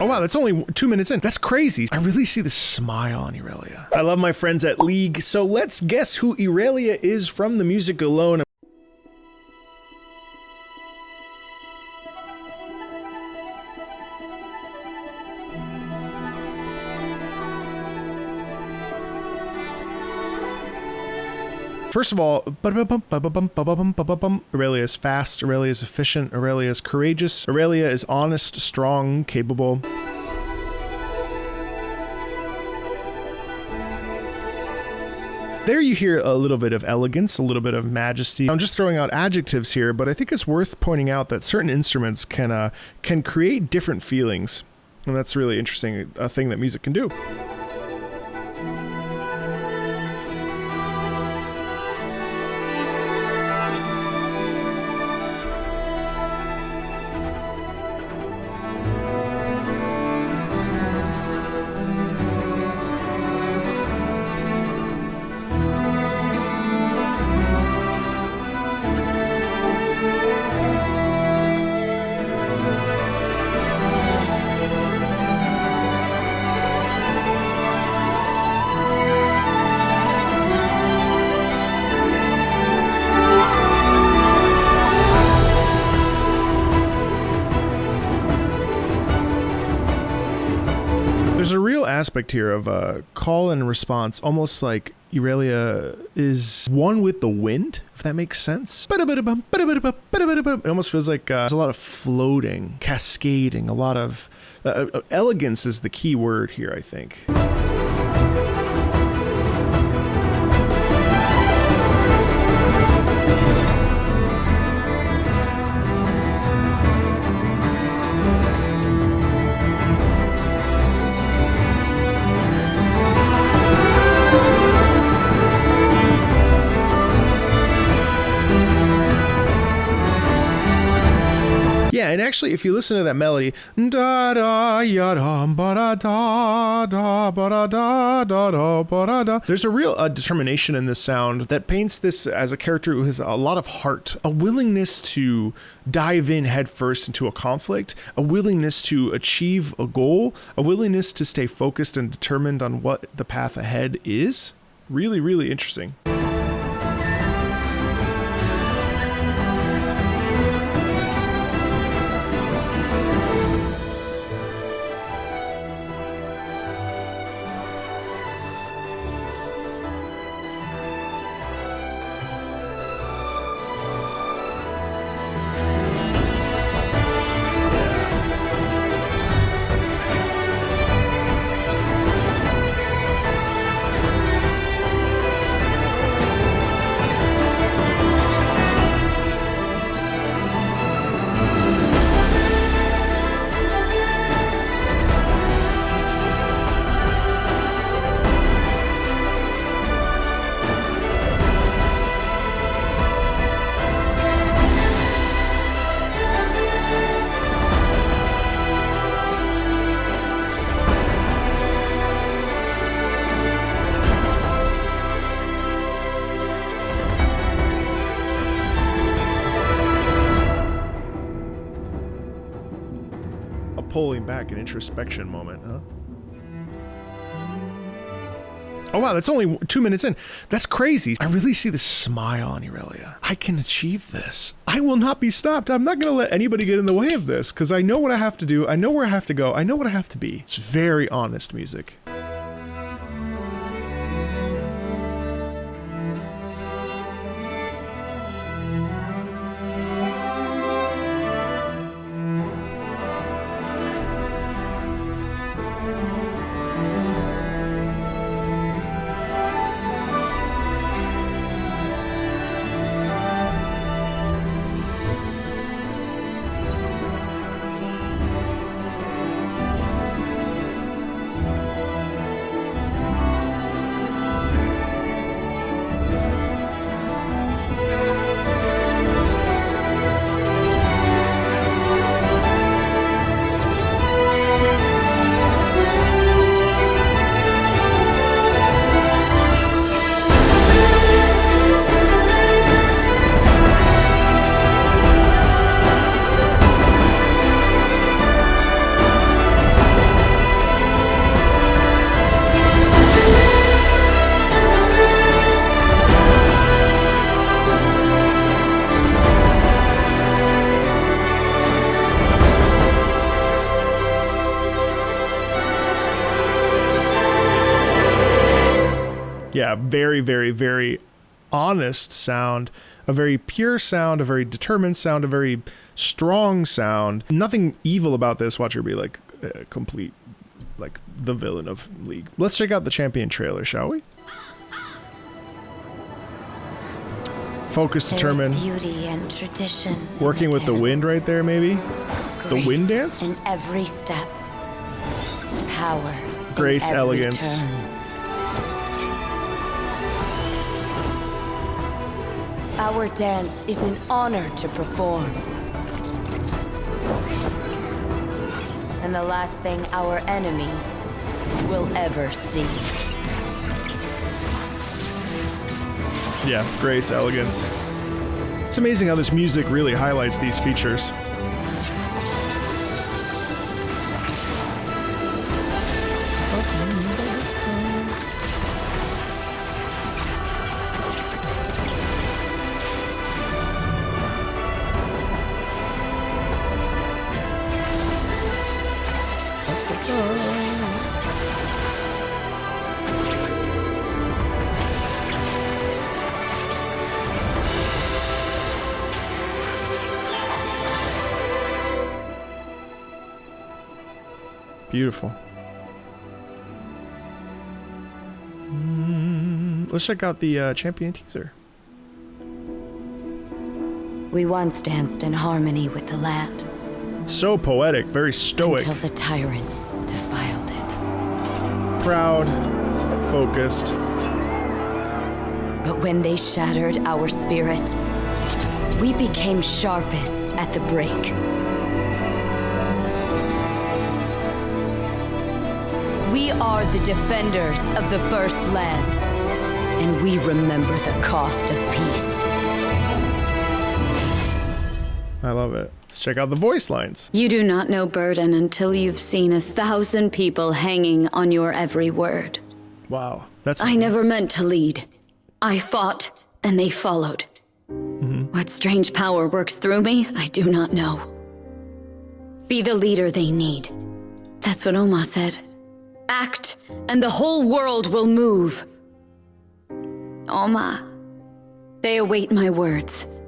Oh wow, that's only 2 minutes in. That's crazy. I really see the smile on IRELIA. I love my friends at League, so let's guess who IRELIA is from the music alone. First of all, IRELIA is fast, IRELIA is efficient, IRELIA is courageous, IRELIA is honest, strong, capable. There you hear a little bit of elegance, a little bit of majesty. I'm just throwing out adjectives here, but I think it's worth pointing out that certain instruments can create different feelings. And that's really interesting, a thing that music can do. There's a real aspect here of call and response, almost like IRELIA is one with the wind, if that makes sense. It almost feels like there's a lot of floating, cascading, a lot of elegance is the key word here, I think. Yeah, and actually, if you listen to that melody, da da ya da ba da da da ba da da da da ba da da, there's a real determination in this sound that paints this as a character who has a lot of heart, a willingness to dive in headfirst into a conflict, a willingness to achieve a goal, a willingness to stay focused and determined on what the path ahead is. Really, really interesting. Pulling back, an introspection moment, huh? Oh wow, that's only 2 minutes in. That's crazy. I really see the smile on IRELIA. I can achieve this. I will not be stopped. I'm not gonna let anybody get in the way of this, because I know what I have to do, I know where I have to go, I know what I have to be. It's very honest music. Yeah, very, very, very honest sound, a very pure sound, a very determined sound, a very strong sound. Nothing evil about this. Watch her be like complete, like the villain of League. Let's check out the champion trailer, shall we? Focus, determined. Beauty and tradition. Working with the wind right there, maybe? The wind dance? In every step. Power. Grace, elegance. Turn. Our dance is an honor to perform. And the last thing our enemies will ever see. Yeah, grace, elegance. It's amazing how this music really highlights these features. Beautiful. Let's check out the champion teaser. We once danced in harmony with the land. So poetic, very stoic. Until the tyrants defiled it. Proud, focused. But when they shattered our spirit, we became sharpest at the break. We are the defenders of the First Lands, and we remember the cost of peace. I love it. Let's check out the voice lines. You do not know burden until you've seen 1,000 people hanging on your every word. Wow. That's I never meant to lead. I fought, and they followed. What strange power works through me, I do not know. Be the leader they need. That's what Oma said. Act, and the whole world will move. Oma, they await my words.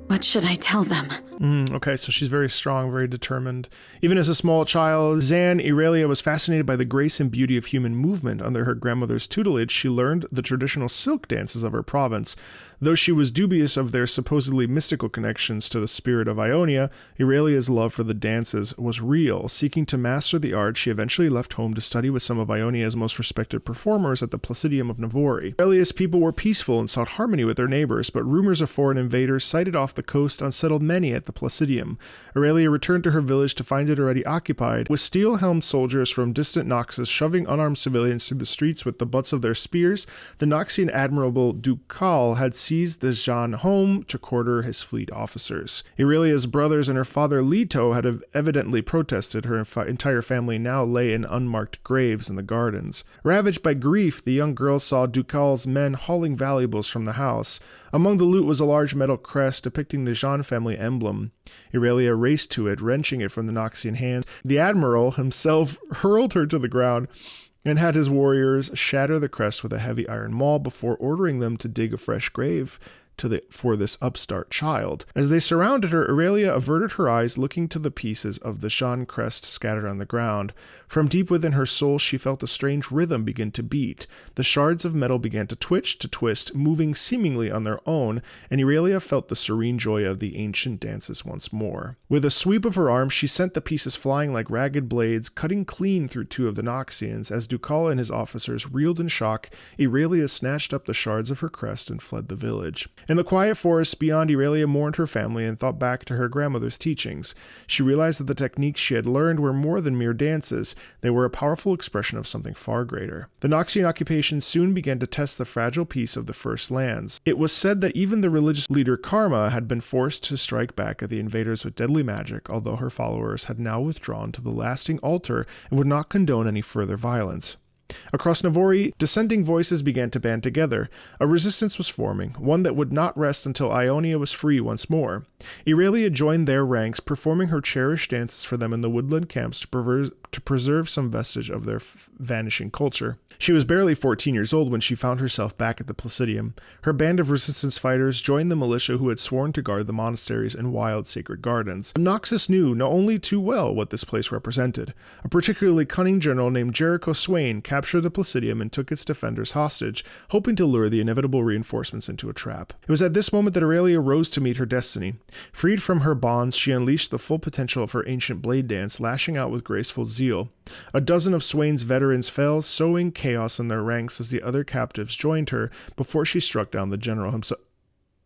What should I tell them? Okay, so she's very strong, very determined. Even as a small child, Zan Irelia was fascinated by the grace and beauty of human movement. Under her grandmother's tutelage, she learned the traditional silk dances of her province. Though she was dubious of their supposedly mystical connections to the spirit of Ionia, Irelia's love for the dances was real. Seeking to master the art, she eventually left home to study with some of Ionia's most respected performers at the Placidium of Navori. Irelia's people were peaceful and sought harmony with their neighbors, but rumors of foreign invaders sighted off the coast unsettled many at the Placidium. Irelia returned to her village to find it already occupied, with steel-helmed soldiers from distant Noxus shoving unarmed civilians through the streets with the butts of their spears. The Noxian admiral Ducal had seized the Zhan home to quarter his fleet officers. Irelia's brothers and her father Leto had evidently protested. Her entire family now lay in unmarked graves in the gardens. Ravaged by grief, the young girl saw Ducal's men hauling valuables from the house. Among the loot was a large metal crest depicting the Zhan family emblem. Irelia raced to it, wrenching it from the Noxian hands. The admiral himself hurled her to the ground and had his warriors shatter the crest with a heavy iron maul before ordering them to dig a fresh grave for this upstart child. As they surrounded her, Irelia averted her eyes, looking to the pieces of the Zhan crest scattered on the ground. From deep within her soul, she felt a strange rhythm begin to beat. The shards of metal began to twitch, to twist, moving seemingly on their own, and Irelia felt the serene joy of the ancient dances once more. With a sweep of her arm, she sent the pieces flying like ragged blades, cutting clean through two of the Noxians. As Ducal and his officers reeled in shock, Irelia snatched up the shards of her crest and fled the village. In the quiet forest beyond, Irelia mourned her family and thought back to her grandmother's teachings. She realized that the techniques she had learned were more than mere dances. They were a powerful expression of something far greater. The Noxian occupation soon began to test the fragile peace of the First Lands. It was said that even the religious leader Karma had been forced to strike back at the invaders with deadly magic, although her followers had now withdrawn to the lasting altar and would not condone any further violence. Across Navori, dissenting voices began to band together. A resistance was forming, one that would not rest until Ionia was free once more. IRELIA joined their ranks, performing her cherished dances for them in the woodland camps to preserve some vestige of their vanishing culture. She was barely 14 years old when she found herself back at the Placidium. Her band of resistance fighters joined the militia who had sworn to guard the monasteries and wild sacred gardens. Noxus knew not only too well what this place represented. A particularly cunning general named Jericho Swain captured the Placidium and took its defenders hostage, hoping to lure the inevitable reinforcements into a trap. It was at this moment that Aurelia rose to meet her destiny. Freed from her bonds, she unleashed the full potential of her ancient blade dance, lashing out with graceful zeal. A dozen of Swain's veterans fell, sowing chaos in their ranks as the other captives joined her before she struck down the general himself.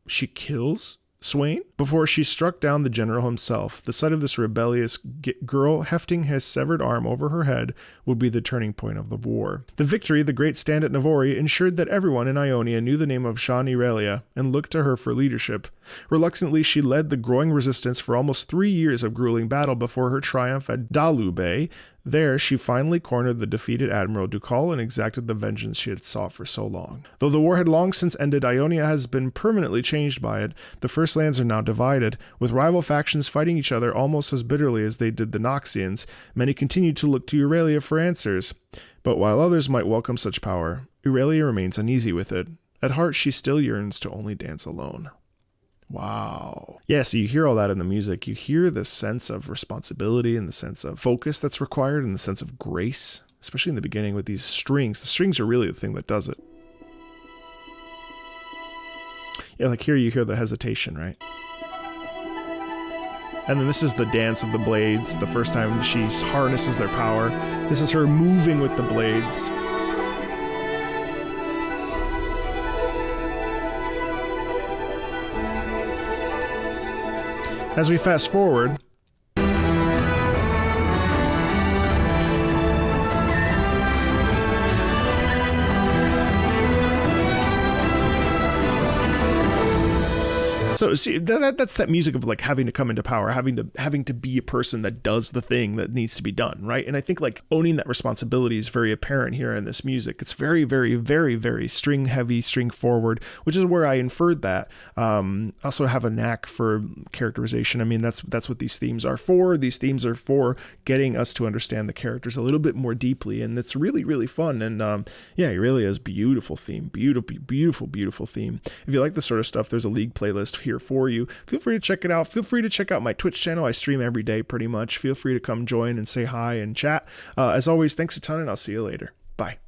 She kills Swain? Before she struck down the general himself. The sight of this rebellious girl hefting his severed arm over her head would be the turning point of the war. The victory, the great stand at Navori, ensured that everyone in Ionia knew the name of Jean IRELIA and looked to her for leadership. Reluctantly, she led the growing resistance for almost 3 years of grueling battle before her triumph at Dalu Bay. There, she finally cornered the defeated Admiral Ducal and exacted the vengeance she had sought for so long. Though the war had long since ended, Ionia has been permanently changed by it. The First Lands are now divided, with rival factions fighting each other almost as bitterly as they did the Noxians. Many continue to look to Aurelia for answers. But while others might welcome such power, Aurelia remains uneasy with it. At heart, she still yearns to only dance alone. Wow. Yeah, so you hear all that in the music. You hear the sense of responsibility and the sense of focus that's required and the sense of grace, especially in the beginning with these strings. The strings are really the thing that does it. Yeah, like here you hear the hesitation, right? And then this is the dance of the blades, the first time she harnesses their power. This is her moving with the blades. As we fast forward, so see that's that music of like having to come into power, having to be a person that does the thing that needs to be done, right? And I think like owning that responsibility is very apparent here in this music. It's very, very, very, very string heavy, string forward, which is where I inferred that. Also have a knack for characterization. I mean, that's what these themes are for. These themes are for getting us to understand the characters a little bit more deeply, and it's really, really fun. And yeah, it really is beautiful theme, beautiful theme. If you like this sort of stuff, there's a League playlist here for you. Feel free to check it out. Feel free to check out my Twitch channel. I stream every day pretty much. Feel free to come join and say hi and chat. As always, thanks a ton, and I'll see you later. Bye.